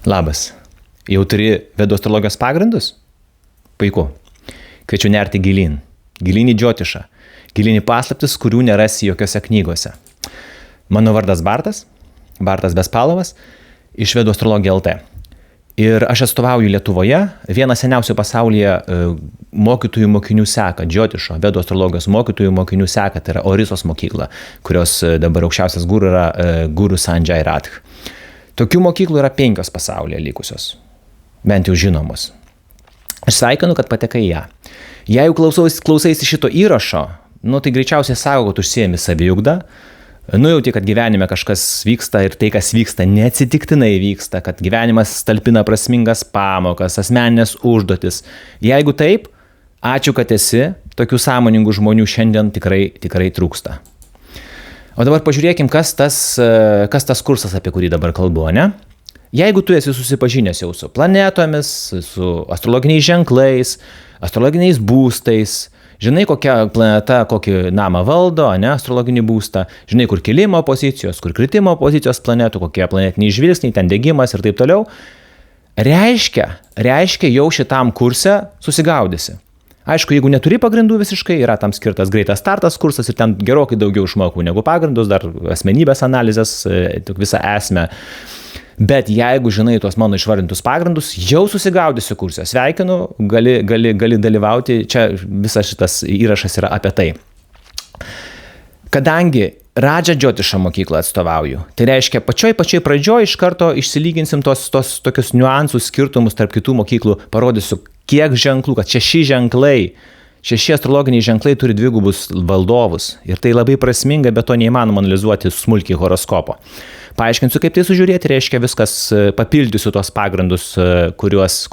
Labas. Jau turi vedų astrologijos pagrindus? Puiku. Kviečiu nerti gilyn. Gilyn į džiotišą. Gilyn į paslaptis, kurių nerasi jokiose knygose. Mano vardas Bartas Bespalovas, iš Vedų astrologija LT. Ir aš atstovauju Lietuvoje vieną seniausių pasaulyje mokytojų mokinių seką, džiotišo, Vedų astrologijos mokytojų mokinių seką, tai yra Orisos mokykla, kurios dabar aukščiausias guru yra Guru Sanjay Rath. Tokių mokyklų yra 5 pasaulyje likusios, bent jau žinomos. Aš sveikinu, kad patekai į ją. Jeigu klausaisi šito įrašo, tai greičiausiai sako, kad užsiemi saviugdą, nujauti, kad gyvenime kažkas vyksta ir tai, kas vyksta, neatsitiktinai vyksta, kad gyvenimas talpina prasmingas pamokas, asmeninės užduotis. Jeigu taip, ačiū, kad esi, tokių sąmoningų žmonių šiandien tikrai trūksta. O dabar pažiūrėkim, kas tas kursas, apie kurį dabar kalbu, ne? Jeigu tu esi susipažinęs jau su planetomis, su astrologiniais ženklais, astrologiniais būstais, žinai, kokia planeta kokį namą valdo, ne, astrologinį būstą, žinai, kur kilimo pozicijos, kur kritimo pozicijos planetų, kokie planetiniai žvilgsniai, ten degimas ir taip toliau, reiškia jau šitam kurse susigaudysi. Aišku, jeigu neturi pagrindų visiškai, yra tam skirtas greitas startas kursas ir ten gerokai daugiau išmokų negu pagrindus, dar asmenybės analizės, visą esmę. Bet jeigu žinai tuos mano išvardintus pagrindus, jau susigaudysi kurse. Sveikinu, gali dalyvauti, čia visas šitas įrašas yra apie tai. Kadangi Radža Džiotišą mokyklą atstovauju, tai reiškia pačioj pradžioj iš karto išsilyginsim tos tokius niuansus, skirtumus tarp kitų mokyklų, parodysiu, kiek ženklų, kad 6 astrologiniai ženklai turi 2 valdovus. Ir tai labai prasminga, bet to neįmanoma analizuoti smulkiai horoskopo. Paaiškinsiu, kaip tai sužiūrėti, reiškia viskas, papildysiu tos pagrindus, kuriuos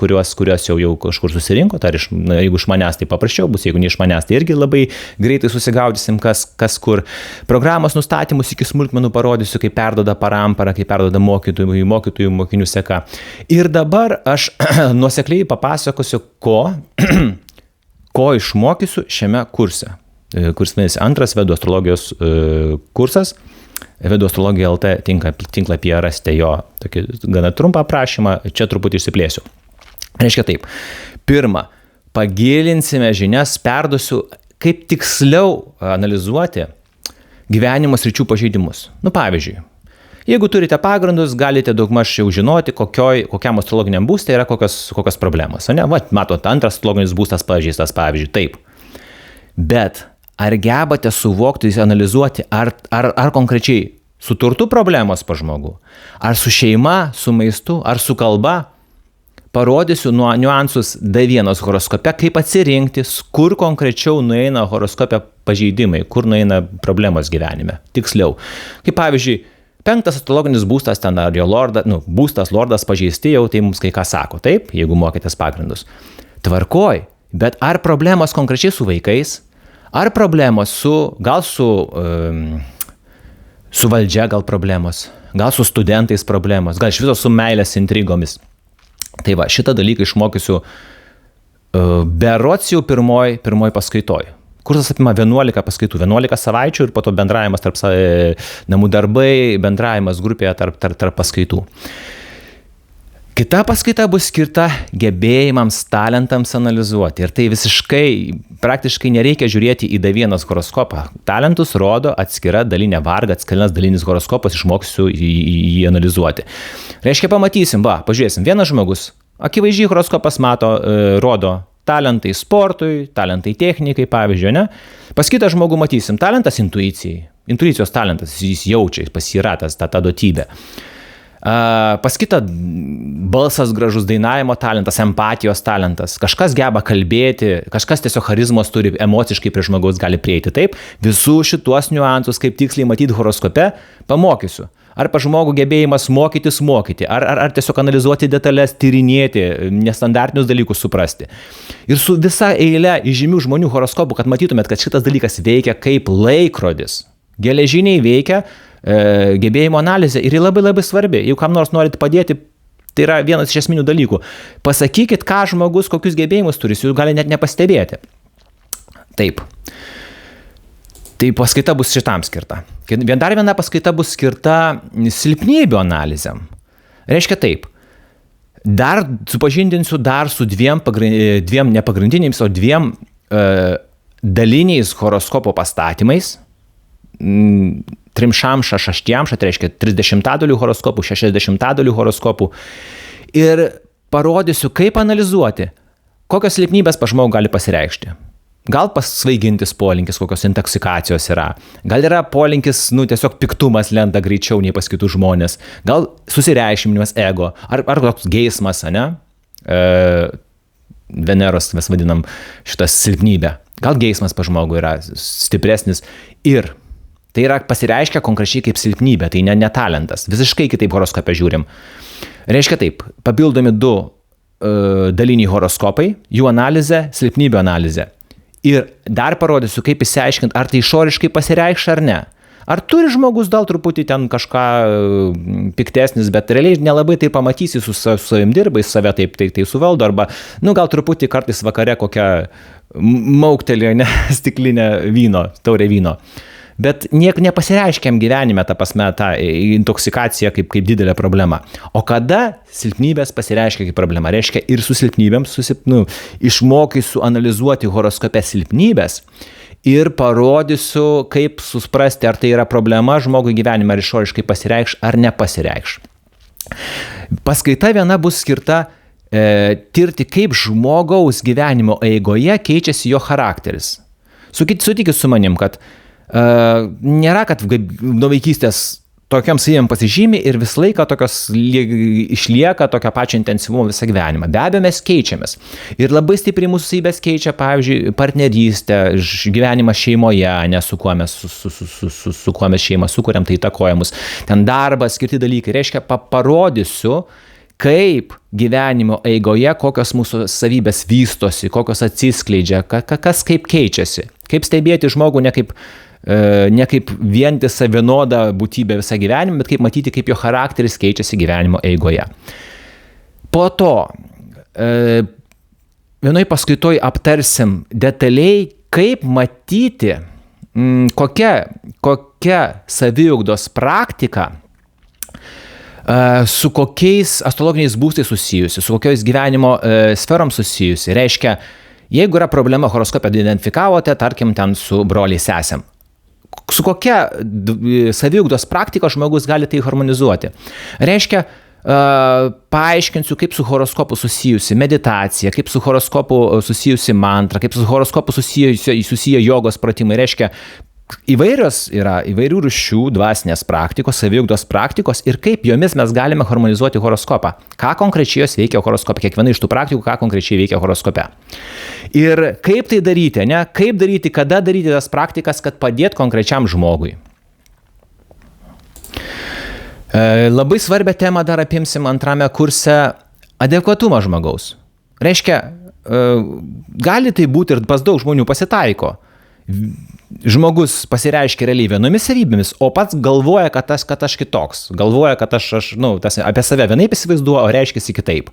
jau kažkur susirinko, tai jeigu iš manęs tai paprasčiau bus, jeigu ne iš manęs tai irgi labai greitai susigaudysim, kas kur. Programos nustatymus iki smulkmenų parodysiu, kaip perduoda paramparą, kaip perduoda mokytojų mokinių seka. Ir dabar aš nuosekliai papasakosiu, ko išmokysiu šiame kurse. Kuris vadinasi 2 Vedų astrologijos kursas. Vedų astrologija LT tinklapyje rasite jo tokį gana trumpą aprašymą, čia truputį išsiplėsiu. Reiškia taip, pirma, pagilinsime žinias, perduosiu, kaip tiksliau analizuoti gyvenimo sričių pažeidimus. Pavyzdžiui, jeigu turite pagrindus, galite daugmaž jau žinoti, kokiam astrologiniam būste yra kokios problemos. Matot, 2 astrologinis būstas pažeistas, pavyzdžiui, taip. Bet ar gebate suvokti, analizuoti, ar konkrečiai su turtu problemos pas žmogų, ar su šeima, su maistu, ar su kalba? Parodysiu niuansus D1 horoskope, kaip atsirinkti, kur konkrečiau nueina horoskope pažeidimai, kur nueina problemos gyvenime. Tiksliau. Kaip pavyzdžiui, 5 astrologinis būstas ten, ar jo būstas, lordas pažeisti, jau tai mums kai ką sako, taip, jeigu mokėtės pagrindus. Tvarkoj, bet ar problemos konkrečiai su vaikais, ar problemos gal su valdžia gal problemos, gal su studentais problemos, gal iš viso su meilės intrigomis. Tai va, šitą dalyką išmokysiu berods jau pirmoj paskaitoj. Kursas apima 11 paskaitų, 11 savaičių ir po to bendravimas tarp namų darbai, bendravimas grupėje tarp paskaitų. Kita paskaita bus skirta gebėjimams, talentams analizuoti. Ir tai praktiškai nereikia žiūrėti į D1 horoskopą. Talentus rodo atskira dalinė varga, atskiras dalinis horoskopas, išmoksiu jį analizuoti. Reiškia, pamatysim, pažiūrėsim, vienas žmogus, akivaizdžiai horoskopas rodo talentai sportui, talentai technikai, pavyzdžiui, ne? Pas kitą žmogų matysim, talentas intuicijai. Intuicijos talentas, jis jaučia, pas jį yra ta duotybė. Pas kitą balsas gražus, dainavimo talentas, empatijos talentas, kažkas geba kalbėti, kažkas tiesiog charizmos turi, emociškai prie žmogaus gali prieiti, taip, visų šituos niuansus, kaip tiksliai matyti horoskope, pamokysiu. Ar pas žmogų gebėjimas mokyti, ar tiesiog analizuoti detalės, tyrinėti, nestandartinius dalykus suprasti. Ir su visa eile įžymių žmonių horoskopų, kad matytumėt, kad šitas dalykas veikia kaip laikrodis. Geležiniai veikia, gebėjimo analizė ir labai svarbi. Jeigu kam nors norite padėti, tai yra vienas iš esminių dalykų. Pasakykit, ką žmogus, kokius gebėjimus turi, jūs gali net nepastebėti. Taip. Tai paskaita bus šitam skirta. Dar viena paskaita bus skirta silpnybių analizėm. Reiškia taip. Dar supažindinsiu dar su dviem nepagrindiniais, o dviem daliniais horoskopo pastatymais. Trimšamša, šaštiamša, tai reiškia 30 horoskopų, 60 horoskopų. Ir parodysiu, kaip analizuoti, kokios silpnybės pas žmogų gali pasireikšti. Gal pasvaigintis polinkis, kokios intoksikacijos yra. Gal yra polinkis, tiesiog piktumas lenda greičiau nei pas kitus žmonės. Gal susireikšminimas ego, ar toks geismas, ne? Veneros mes vadinam šitą silpnybę. Gal geismas pas žmogų yra stipresnis ir tai yra pasireiškia konkrečiai kaip silpnybė, tai ne talentas. Visiškai kitaip horoskopę žiūrim. Reiškia taip, papildomi 2 daliniai horoskopai, jų analizė, silpnybių analizė. Ir dar parodysiu, kaip įsiaiškinti, ar tai išoriškai pasireikš ar ne. Ar turi žmogus gal truputį ten kažką piktesnis, bet realiai nelabai tai pamatysi, su savim dirbai, save taip suvaldo, arba gal truputį kartais vakare kokią mauktelį, stiklinę vyno, taurę vyno. Bet nepasireiškiam gyvenime, ta prasme, ta intoksikacija kaip didelė problema. O kada silpnybės pasireiškia kaip problema? Reiškia ir su silpnybėm išmokysiu analizuoti horoskope silpnybės ir parodysiu, kaip suprasti, ar tai yra problema žmogui gyvenime, ar išoriškai pasireikš, ar nepasireikš. Paskaita viena bus skirta tirti, kaip žmogaus gyvenimo eigoje keičiasi jo charakteris. Sutikit su manim, kad nėra, kad nuo vaikystės tokiam savim pasižymi ir visą laiką tokios išlieka tokio pačio intensyvumo visą gyvenimą. Be abejo, mes keičiamės. Ir labai stipriai mūsų savybės keičia, pavyzdžiui, partnerystę, gyvenimą šeimoje, su kuo mes šeimą sukuriam, tai įtakoja mus. Ten darbas, skirti dalykai. Reiškia, parodysiu, kaip gyvenimo eigoje, kokios mūsų savybės vystosi, kokios atsiskleidžia, kas kaip keičiasi. Kaip stebėti žmogų ne kaip vientisą vienodą būtybę visą gyvenimą, bet kaip matyti, kaip jo charakteris keičiasi gyvenimo eigoje. Po to vienoj paskaitoj aptarsim detaliai, kaip matyti, kokia saviugdos praktika su kokiais astrologiniais būstais susijusi, su kokiais gyvenimo sferom susijusi. Reiškia, jeigu yra problema horoskopę identifikavote, tarkim, ten su broliai sesėm, su kokia saviugdos praktika žmogus gali tai harmonizuoti. Reiškia, paaiškinsiu, kaip su horoskopu susijusi meditacija, kaip su horoskopu susijusi mantra, kaip su horoskopu susiję jogos pratimai. Reiškia, įvairių rūšių dvasinės praktikos, saviugdos praktikos ir kaip jomis mes galime harmonizuoti horoskopą. Ką konkrečiai jos veikia horoskope, kiekviena iš tų praktikų, ką konkrečiai veikia horoskope. Ir kaip tai daryti, kaip daryti, kada daryti tas praktikas, kad padėt konkrečiam žmogui. Labai svarbią temą dar apimsim antrame kurse – adekvatumą žmogaus. Reiškia, gali tai būti ir pas daug žmonių pasitaiko. Žmogus pasireiškia realiai vienomis savybėmis, o pats galvoja, kad aš kitoks. Galvoja, kad aš apie save vienaip įsivaizduoju, o reiškiasi kitaip.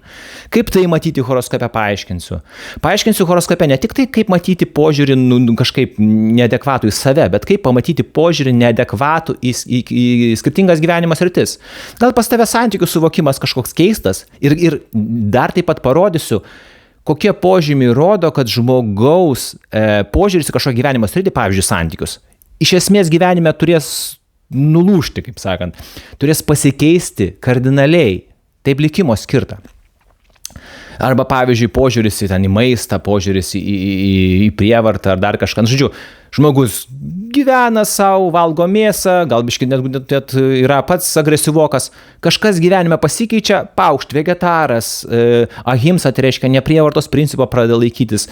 Kaip tai matyti horoskope, paaiškinsiu. Paaiškinsiu horoskope ne tik tai, kaip matyti požiūrį kažkaip neadekvatų į save, bet kaip pamatyti požiūrį neadekvatų į skirtingas gyvenimo sritis. Gal pas tave santykių suvokimas kažkoks keistas ir dar taip pat parodysiu, kokie požymiai rodo, kad žmogaus požiūris į kažkokį gyvenimo sritį, pavyzdžiui, santykius, iš esmės gyvenime turės nulūžti, kaip sakant, turės pasikeisti kardinaliai, taip likimo skirta. Arba, pavyzdžiui, požiūris į maistą, požiūris į prievartą ar dar kažką. Žodžiu, žmogus gyvena savo, valgo mėsą, gal biškį net yra pats agresyvokas. Kažkas gyvenime pasikeičia, paukšt, vegetaras, ahimsa, tai reiškia neprievartos principo pradeda laikytis.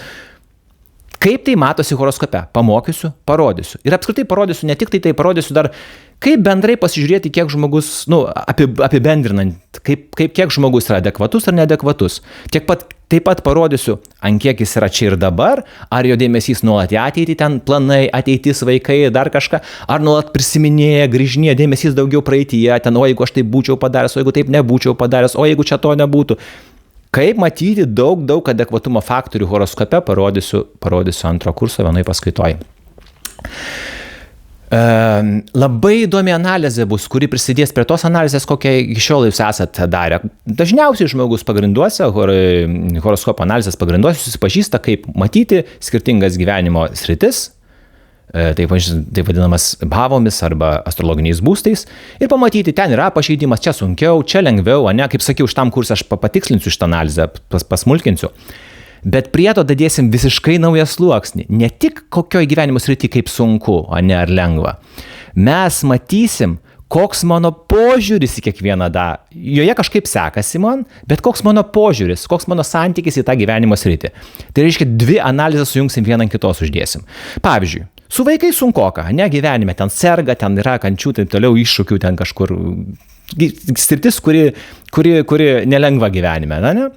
Kaip tai matosi horoskope? Pamokysiu, parodysiu. Ir apskritai parodysiu, ne tik tai parodysiu dar, kaip bendrai pasižiūrėti, kiek žmogus, apibendrinant, kiek žmogus yra adekvatus ar neadekvatus. Taip pat parodysiu, ant kiek jis yra čia ir dabar, ar jo dėmesys nuolat į ateitį, ten planai, ateitis, vaikai, dar kažką, ar nuolat prisiminėja, grįžinėja, dėmesys daugiau praeityje, ten, o jeigu aš taip būčiau padaręs, o jeigu taip nebūčiau padaręs, o jeigu čia to nebūtų. Kaip matyti daug adekvatumo faktorių horoskope, parodysiu antro kurso vienoj paskaitoj. Labai įdomi analizė bus, kuri prisidės prie tos analizės, kokią iki šiol jūs esate darę. Dažniausiai žmogus pagrinduose, horoskopo analizės pagrinduose susipažįsta, kaip matyti skirtingas gyvenimo sritis, taip vadinamas bhavomis arba astrologiniais būstais, ir pamatyti, ten yra pažeidimas, čia sunkiau, čia lengviau, ne, kaip sakiau, šitam kursą aš patikslinsiu šitą analizę, pasmulkinsiu. Bet prie to dadėsim visiškai naują sluoksnį. Ne tik kokioj gyvenimo srity kaip sunku, ne ar lengva. Mes matysim, koks mano požiūris į kiekvieną joje kažkaip sekasi man, bet koks mano požiūris, koks mano santykis į tą gyvenimo sritį. Tai reiškia, 2 analizės sujungsim, vieną ant kitos uždėsim. Pavyzdžiui, su vaikais sunkoka, ne, gyvenime, ten serga, ten yra kančių, taip toliau iššūkių, ten kažkur sritis, kuri nelengva gyvenime, ne?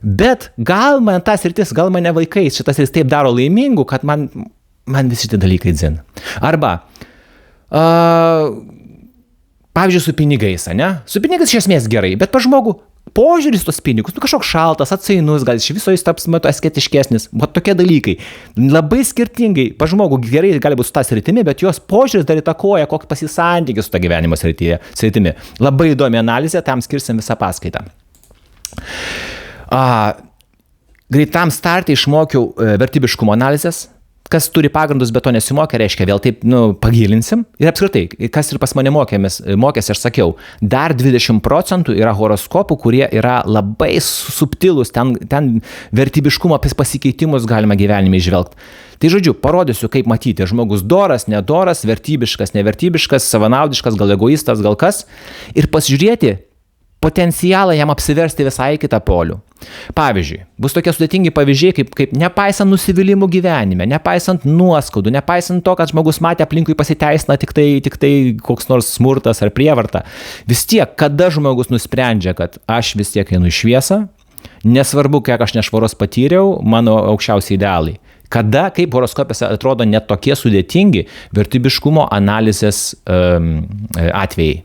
Bet gal man ta sritis, gal mane vaikais šitas sritis taip daro laimingų, kad man visi šitie dalykai dzin. Arba, pavyzdžiui, su pinigais, ne? Su pinigais iš esmės gerai, bet pa žmogų požiūris tos pinigus, kažkoks šaltas, atsainus, gal iš viso jis taps asketiškesnis. Va tokie dalykai. Labai skirtingai, pa žmogų gerai gali būti su ta sritimi, bet jos požiūris dar įtakoja, koks pasisantykis su ta gyvenimo sritimi. Labai įdomi analizė, tam skirsim visą paskaitą. Greitam startui išmokiau vertybiškumo analizės. Kas turi pagrindus, bet to nesimokė, reiškia, vėl taip pagilinsim. Ir apskritai, kas ir pas mane mokėsi, aš sakiau, dar 20% yra horoskopų, kurie yra labai subtilūs, ten vertybiškumo pasikeitimus galima gyvenime įžvelgti. Tai žodžiu, parodysiu, kaip matyti, žmogus doras, nedoras, vertybiškas, nevertybiškas, savanaudiškas, gal egoistas, gal kas. Ir pasižiūrėti potencialą jam apsiversti visai kitą polių. Pavyzdžiui, bus tokie sudėtingi pavyzdžiai, kaip nepaisant nusivylimų gyvenime, nepaisant nuoskaudų, nepaisant to, kad žmogus matė aplinkui pasiteisina tik tai koks nors smurtas ar prievarta. Vis tiek, kada žmogus nusprendžia, kad aš vis tiek einu į šviesą, nesvarbu, kiek aš nešvaros patyriau, mano aukščiausi idealai. Kada, kaip horoskopėse atrodo net tokie sudėtingi vertybiškumo analizės atvejai.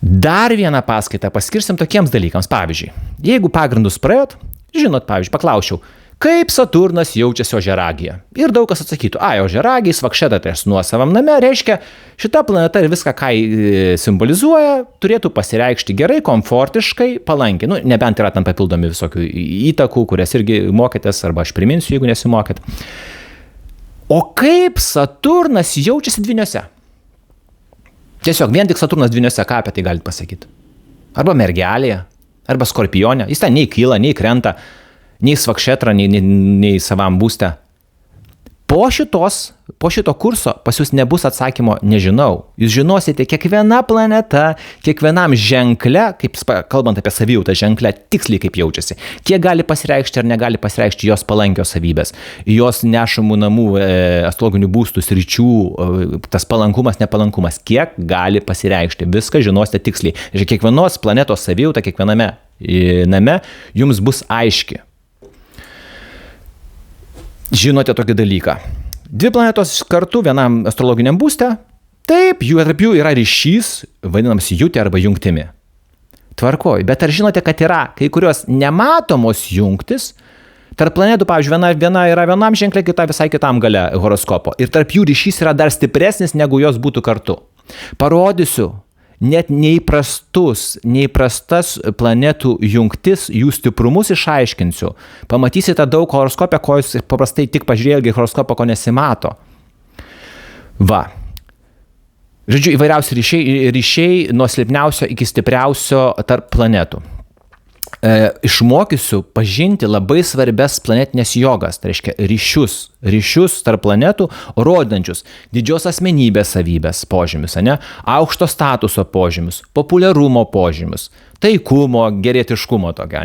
Dar vieną paskaitą paskirsim tokiems dalykams. Pavyzdžiui, jeigu pagrindus praėjot, žinot, pavyzdžiui, paklausčiau, kaip Saturnas jaučiasi ožiaragyje. Ir daug kas atsakytų, ožiaragiai, svakšedatės nuosavam name, reiškia, šita planeta ir viską, ką simbolizuoja, turėtų pasireikšti gerai, komfortiškai, palankiai. Nebent yra tam papildomi visokių įtakų, kurias irgi mokėtės, arba aš priminsiu, jeigu nesimokėt. O kaip Saturnas jaučiasi dvyniuose? Tiesiog vien tik Saturnas dvyniuose, ką apie tai galite pasakyti. Arba mergelėje, arba skorpione. Jis ten nei kyla, nei krenta, nei svakšetra, nei savam būste. Po šito kurso pas jūs nebus atsakymo nežinau. Jūs žinosite kiekviena planeta, kiekvienam ženkle, kaip kalbant apie savijautą ženklę, tiksliai kaip jaučiasi. Kiek gali pasireikšti ar negali pasireikšti jos palankios savybės. Jos nešamų namų astrologinių būstų sričių, tas palankumas, nepalankumas. Kiek gali pasireikšti. Viską žinosite tiksliai. Kiekvienos planetos savijauta, kiekviename name jums bus aiški. Žinote tokį dalyką. 2 planetos kartu vienam astrologiniam būste, taip, tarp jų yra ryšys, vadinamas jute arba jungtimi. Tvarkoj, bet ar žinote, kad yra kai kurios nematomos jungtis, tarp planetų, pavyzdžiui, viena yra vienam ženkle, kita visai kitam gale horoskopo. Ir tarp jų ryšys yra dar stipresnis, negu jos būtų kartu. Parodysiu, net neįprastas planetų jungtis, jų stiprumus išaiškinsiu. Pamatysite daug horoskopę, ko jūs paprastai tik pažiūrėję horoskopą, ko nesimato. Va. Žodžiu, įvairiausi ryšiai nuo silpniausio iki stipriausio tarp planetų. Išmokysiu pažinti labai svarbias planetinės jogas, tai reiškia ryšius tarp planetų, rodančius didžios asmenybės savybės požymius, aukšto statuso požymius, populiarumo požymius, taikumo, gerėtiškumo tokio,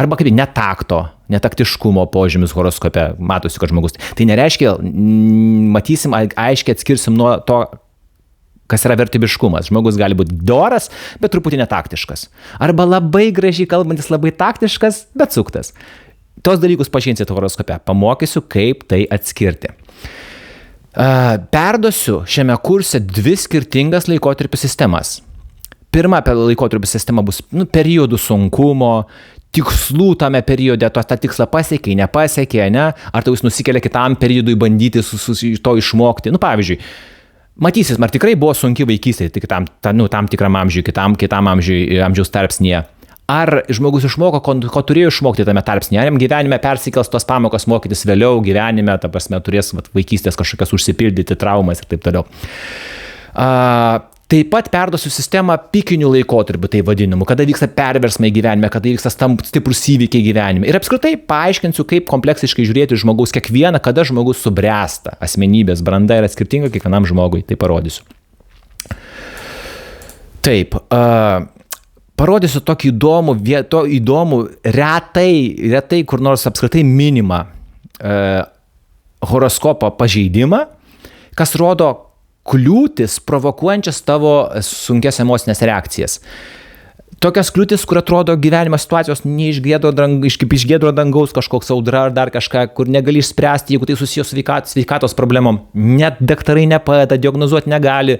arba kaip netaktiškumo požymius horoskope, matosi, kad žmogus. Tai nereiškia, matysim, aiškiai atskirsim nuo to, kas yra vertybiškumas. Žmogus gali būti doras, bet truputį netaktiškas. Arba labai gražiai kalbantis, labai taktiškas, bet suktas. Tos dalykus pažinsite horoskope. Pamokysiu, kaip tai atskirti. Perduosiu šiame kurse 2 skirtingas laikotarpių sistemas. Pirma laikotarpių sistema bus periodų sunkumo, tikslų tame periode, tą tikslą pasiekė, nepasiekė, ne? Ar tau jis nusikelia kitam periodui bandyti to išmokti. Nu, pavyzdžiui, matysis, ar tikrai buvo sunki vaikystė, tik tam tikram amžiui, kitam amžiaus tarpsnyje. Ar žmogus išmoko, ko turėjo išmokti tame tarpsnyje, ar jam gyvenime persikels tos pamokas mokytis vėliau, gyvenime, ta prasme, turės vaikystės kažkokias užsipildyti traumas ir taip toliau. Taip pat perduosiu sistemą pikinių laikotarpių, tai vadinamu, kada vyksta perversmai gyvenime, kada vyksta stiprus įvykiai gyvenime. Ir apskritai paaiškinsiu, kaip kompleksiškai žiūrėti žmogaus kiekvieną, kada žmogus subręsta. Asmenybės branda yra skirtinga kiekvienam žmogui, tai parodysiu. Taip, parodysiu tokį įdomų retai kur nors apskritai minimą horoskopo pažeidimą, kas rodo kliūtis, provokuojančias tavo sunkias emocinės reakcijas. Tokios kliūtis, kur atrodo gyvenimo situacijos iš giedro dangaus kažkoks audra ar dar kažką, kur negali išspręsti, jeigu tai susijęs su sveikatos problemom. Net daktarai nepadeda, diagnozuoti negali.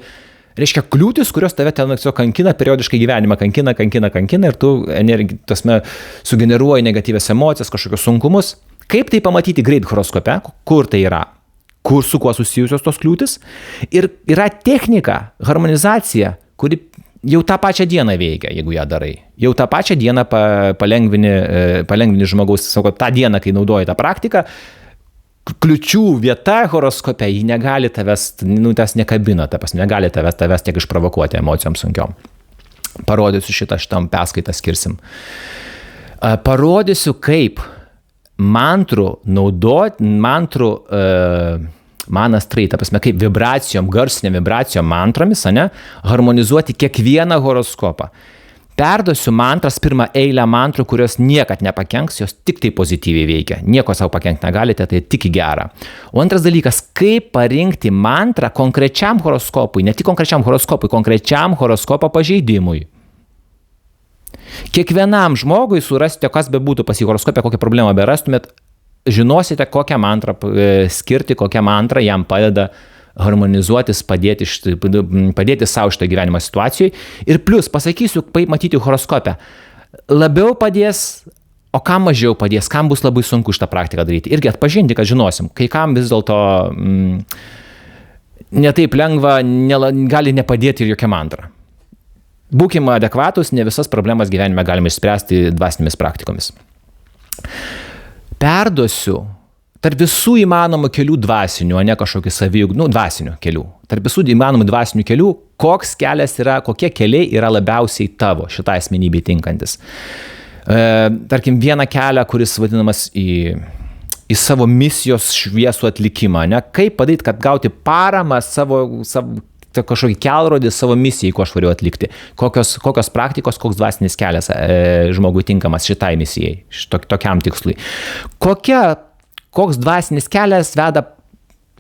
Reiškia kliūtis, kurios tave ten kankina, periodiškai gyvenimą kankina ir tu sugeneruoji negatyvias emocijas, kažkokius sunkumus. Kaip tai pamatyti greit horoskope, kur tai yra? Su kuo susijusios tos kliūtis. Ir yra technika, harmonizacija, kuri jau tą pačią dieną veikia, jeigu ją darai. Jau tą pačią dieną palengvini žmogaus, tą dieną, kai naudoji tą praktiką, kliučių vieta horoskope, ji negali tavęs, tas nekabina, negali tavęs tiek išprovokuoti emocijom sunkiom. Parodysiu šitam paskaitą skirsim. Parodysiu, kaip manastrai, ta prasme, kaip vibracijom, garsinėm vibracijom mantromis, harmonizuoti kiekvieną horoskopą. Perduosiu mantras, pirmą eilę mantrų, kurios niekad nepakenks, jos tik tai pozityviai veikia. Nieko savo pakenkti negalite, tai tik į gerą. O antras dalykas, kaip parinkti mantrą konkrečiam horoskopui, ne tik konkrečiam horoskopui, konkrečiam horoskopo pažeidimui. Kiekvienam žmogui surasite, kas bebūtų pas jį horoskopę, kokią problemą berastumėt, žinosite, kokią mantrą skirti, kokią mantrą jam padeda harmonizuotis, padėti savo šitą gyvenimo situacijoje. Ir plus, pasakysiu, kaip matyti horoskopę. Labiau padės, o kam mažiau padės, kam bus labai sunku šitą praktiką daryti. Irgi atpažinti, kad žinosim, kai kam vis dėlto netaip lengva, gali nepadėti ir jokia mantra. Būkime adekvatus, ne visas problemas gyvenime galime išspręsti dvasinėmis praktikomis. Perduosiu tarp visų įmanomų kelių dvasinių, o ne kažkokių dvasinių kelių. Tarp visų įmanomų dvasinių kelių, kokie keliai yra labiausiai tavo, šitai asmenybei tinkantis. Tarkim, vieną kelią, kuris vadinamas į savo misijos šviesų atlikimą, ne? Kaip padaryti, kad gauti paramą savo kažkokį kelrodį savo misijai, ko aš variu atlikti. Kokios praktikos, koks dvasinis kelias žmogui tinkamas šitai misijai, tokiam tikslui. Koks dvasinis kelias veda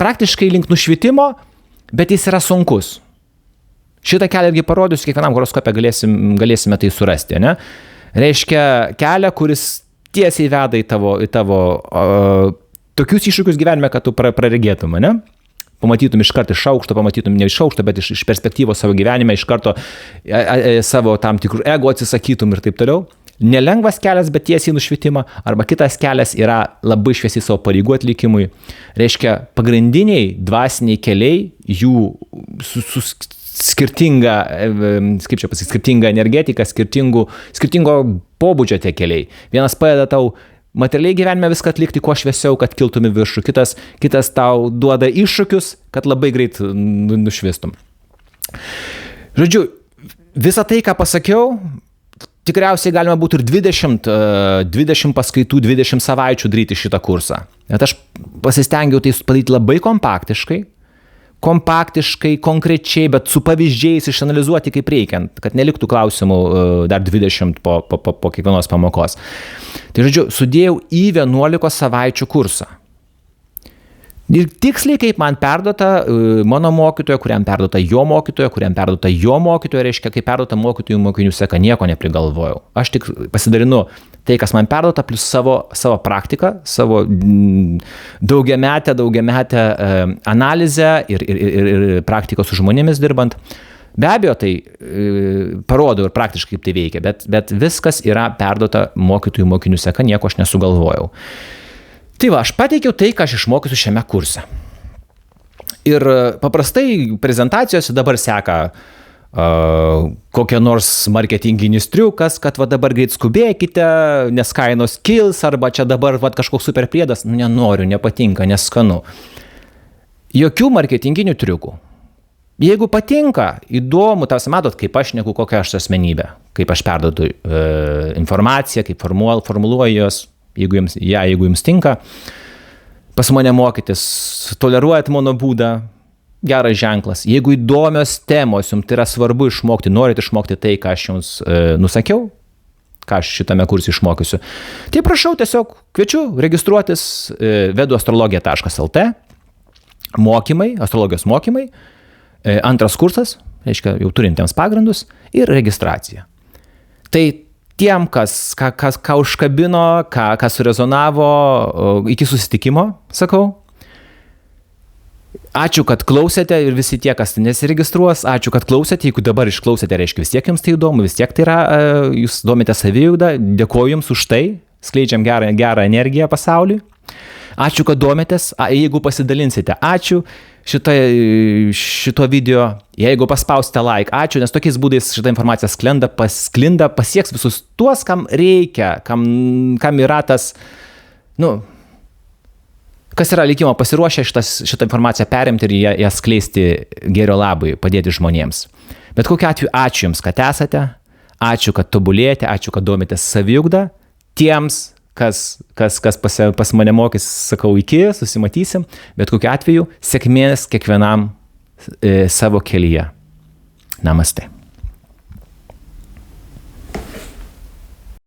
praktiškai link nušvitimo, bet jis yra sunkus. Šitą kelią irgi parodysiu, kiekvienam horoskope galėsime tai surasti, ne? Reiškia kelią, kuris tiesiai veda į tavo tokius iššūkius gyvenime, kad tu praregėtum, ne? Pamatytum iš karto iš aukšto, pamatytum ne iš aukšto, bet iš perspektyvos savo gyvenime, iš karto savo tam tikrų ego atsisakytum ir taip toliau. Nelengvas kelias, bet tiesiai nušvitimą, arba kitas kelias yra labai šviesi savo pareigų atlikimui. Reiškia, pagrindiniai dvasiniai keliai, jų skirtinga energetika, skirtingo pobūdžio tie keliai. Vienas padeda tau materialiai gyvenime viską atlikti kuo šviesiau, kad kiltum į viršų. Kitas tau duoda iššūkius, kad labai greit nušvistum. Žodžiu, visą tai, ką pasakiau, tikriausiai galima būtų ir 20 paskaitų, 20 savaičių daryti šitą kursą. Bet aš pasistengiau tai padaryti labai kompaktiškai, konkrečiai, bet su pavyzdžiais išanalizuoti kaip reikiant, kad neliktų klausimų dar 20 po kiekvienos pamokos. Tai žodžiu, sudėjau į 11 savaičių kursą. Ir tiksliai, kaip man perduota mano mokytojo, kuriam perduota jo mokytojo, reiškia, kaip perduota mokinių seka, nieko neprigalvojau. Aš tik pasidarinu tai, kas man perduota, plus savo praktiką, savo daugiametę analizę ir praktiką su žmonėmis dirbant. Be abejo, tai parodo ir praktiškai kaip tai veikia, bet viskas yra perduota mokytojų mokinių seka, nieko aš nesugalvojau. Tai va, aš pateikiau tai, ką aš išmokysiu šiame kurse. Ir paprastai prezentacijose dabar seka kokia nors marketinginis triukas, kad va dabar greit skubėkite, nes kainos kils, arba čia dabar va kažkoks super priedas, nenoriu, nepatinka, neskanu. Jokių marketinginių triukų. Jeigu patinka, įdomu, tarsi matot, kaip aš šneku, kokia aš asmenybė, kaip aš perduodu informaciją, kaip formuluoju jos, jeigu jums tinka, pas mane mokytis, toleruojat mano būdą, geras ženklas. Jeigu įdomios temos, jums tai yra svarbu išmokti, norit išmokti tai, ką aš jums nusakiau, ką aš šitame kurse išmokysiu, tai prašau, tiesiog kviečiu registruotis veduastrologija.lt, mokymai, astrologijos mokymai, antras kursas, reiškia jau turintiems pagrindus, ir registracija. Tai tiem, ką užkabino, ką surezonavo, iki susitikimo, sakau. Ačiū, kad klausėte ir visi tie, kas nesiregistruos, ačiū, kad klausėte, jeigu dabar išklausėte, reiškia vis tiek jums tai įdomu, vis tiek tai yra, jūs domite saviugdą, dėkoju jums už tai, skleidžiam gerą energiją pasauliui. Ačiū, kad domitės, jeigu pasidalinsite, ačiū šito video, jeigu paspausite like, ačiū, nes tokiais būdais šita informacija sklinda, pasieks visus tuos, kam reikia, kam yra tas, kas yra likimo pasiruošę šitą informaciją perimti ir ją skleisti gėrio labui, padėti žmonėms. Bet kokiu atveju, ačiū jums, kad esate, ačiū, kad tobulėjate, ačiū, kad domitės saviugdą. Tiems, kas pas mane mokys, sakau, iki, susimatysim, bet kokiu atveju, sėkmės kiekvienam savo kelyje. Namaste.